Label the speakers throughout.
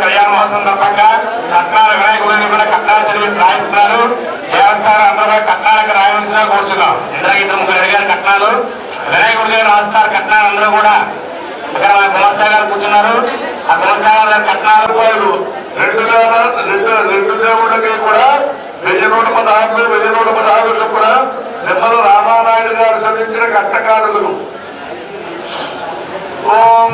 Speaker 1: కళ్యాణ మహోత్సవం సందర్భంగా కట్నాల వినాయకుడిని కూడా కట్నాలు చదివి రాయిస్తున్నారు. దేవస్థానం అందరూ కట్నాలకు రాయవలసిన కూర్చున్నాం. ఇంద్రకి ఇద్దరు ముగ్గురు అడిగారు కట్నాలు. వినాయకుడి దగ్గర రాస్తున్నారు కట్నాలు అందరూ కూడా. ఇక్కడ మా గుమస్తా గారు కూర్చున్నారు. ఆ గుమస్తా గారు కట్నాలు రూపాయలు రెండు దేవుళ్ళకి కూడా 1116 చొప్పున నిమ్మల రామానాయుడు గారు సదించిన కట్టకారులు. ఓం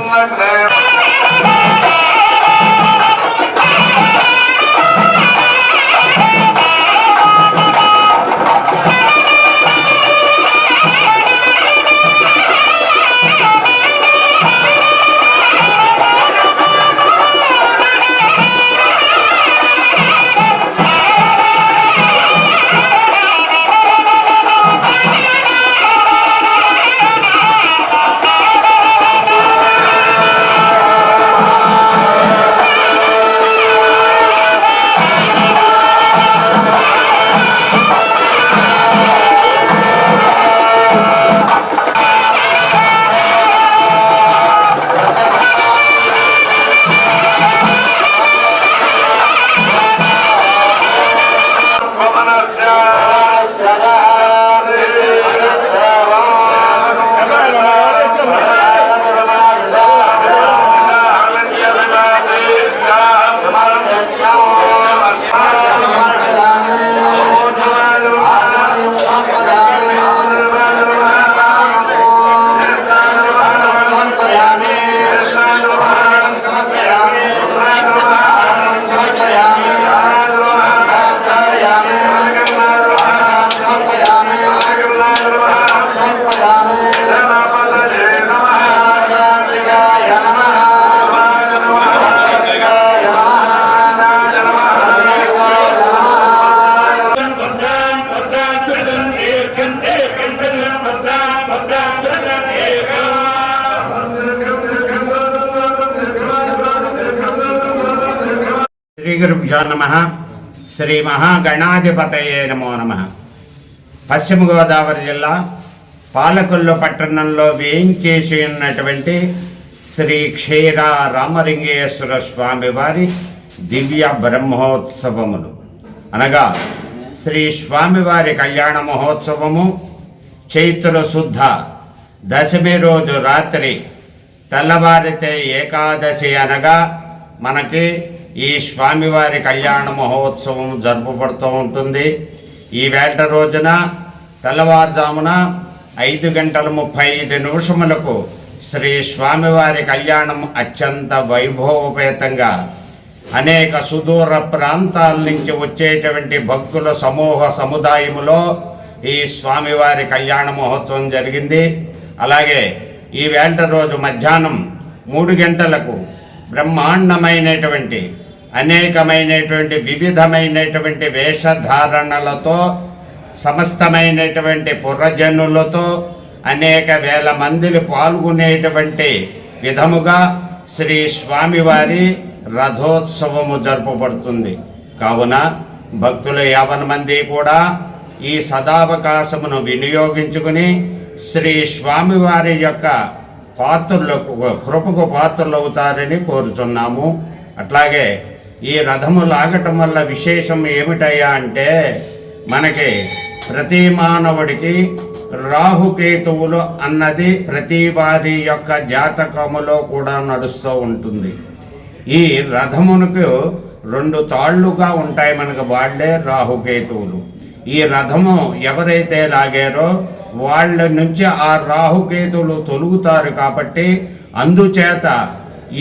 Speaker 2: శ్రీ గురుభ్యో నమః. శ్రీ మహాగణాధిపతయే నమో నమః. పశ్చిమ గోదావరి జిల్లా పాలకొల్లు పట్టణంలో వేయించేసి ఉన్నటువంటి శ్రీ క్షీర రామలింగేశ్వర స్వామి వారి దివ్య బ్రహ్మోత్సవములు అనగా శ్రీ స్వామివారి కళ్యాణ మహోత్సవము చైత్ర శుద్ధ దశమి రోజు రాత్రి తెల్లవారితే ఏకాదశి అనగా మనకి ఈ స్వామివారి కళ్యాణ మహోత్సవం జరుపబడుతూ ఉంటుంది. ఈ వేళ రోజున తెల్లవారుజామున 5:35 శ్రీ స్వామివారి కళ్యాణం అత్యంత వైభవోపేతంగా అనేక సుదూర ప్రాంతాల నుంచి వచ్చేటువంటి భక్తుల సమూహ సముదాయములో ఈ స్వామివారి కళ్యాణ మహోత్సవం జరిగింది. అలాగే ఈ వేళ రోజు మధ్యాహ్నం 3 గంటలకు బ్రహ్మాండమైనటువంటి అనేకమైనటువంటి వివిధమైనటువంటి వేషధారణలతో సమస్తమైనటువంటి పురజనులతో అనేక వేల మందిని పాల్గొనేటువంటి విధముగా శ్రీ స్వామివారి రథోత్సవము జరుపబడుతుంది. కావున భక్తులు 50 మంది కూడా ఈ సదావకాశమును వినియోగించుకుని శ్రీ స్వామివారి యొక్క పాత్రులకు కృపకు పాత్రలు అవుతారని కోరుచున్నాము. అట్లాగే ఈ రథము లాగటం వల్ల విశేషం ఏమిటయ్యా అంటే, మనకి ప్రతి మానవుడికి రాహుకేతువులు అన్నది ప్రతి వారి యొక్క జాతకములో కూడా నడుస్తూ ఉంటుంది. ఈ రథమునకు 2 తాళ్ళుగా ఉంటాయి మనకు, వాళ్ళే రాహుకేతువులు. ఈ రథము ఎవరైతే లాగారో వాళ్ళ నుంచి ఆ రాహుకేతువులు తొలుగుతారు. కాబట్టి అందుచేత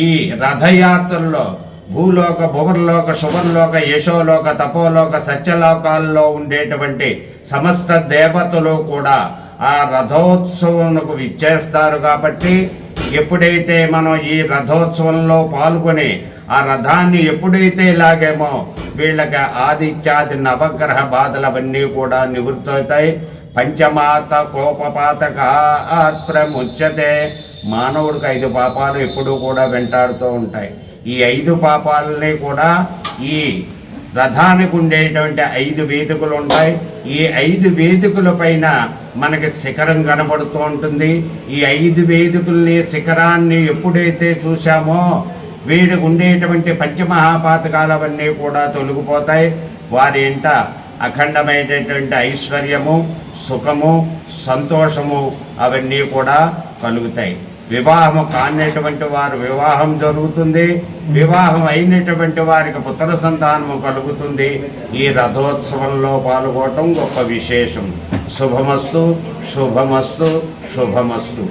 Speaker 2: ఈ రథయాత్రల్లో భూలోక, భువర్లోక, శుభర్లోక, యశోలోక, తపోలోక, సత్యలోకాల్లో ఉండేటువంటి సమస్త దేవతలు కూడా ఆ రథోత్సవంకు విచ్చేస్తారు. కాబట్టి ఎప్పుడైతే మనం ఈ రథోత్సవంలో పాల్గొని ఆ రథాన్ని ఎప్పుడైతే లాగేమో వీళ్ళకి ఆదిత్యాది నవగ్రహ బాధలు అవన్నీ కూడా నివృత్తవుతాయి. పంచమాత కోపపాతక ప్రముచ్యతే. మానవుడికి 5 పాపాలు ఎప్పుడూ కూడా వెంటాడుతూ ఉంటాయి. ఈ 5 పాపాలని కూడా ఈ రథానికి ఉండేటువంటి 5 వేదికలు ఉంటాయి. ఈ 5 వేదికల పైన మనకి శిఖరం కనబడుతూ ఉంటుంది. ఈ 5 వేదికల్ని, శిఖరాన్ని ఎప్పుడైతే చూసామో వీడికి ఉండేటువంటి పంచమహాపాతకాలవన్నీ కూడా తొలగిపోతాయి. వారి ఇంట అఖండమైనటువంటి ఐశ్వర్యము, సుఖము, సంతోషము అవన్నీ కూడా కలుగుతాయి. వివాహము కానిటువంటి వారు వివాహం జరుగుతుంది. వివాహం అయినటువంటి వారికి పుత్ర సంతానము కలుగుతుంది. ఈ రథోత్సవంలో పాల్గొనడం గొప్ప విశేషం. శుభమస్తు, శుభమస్తు, శుభమస్తు.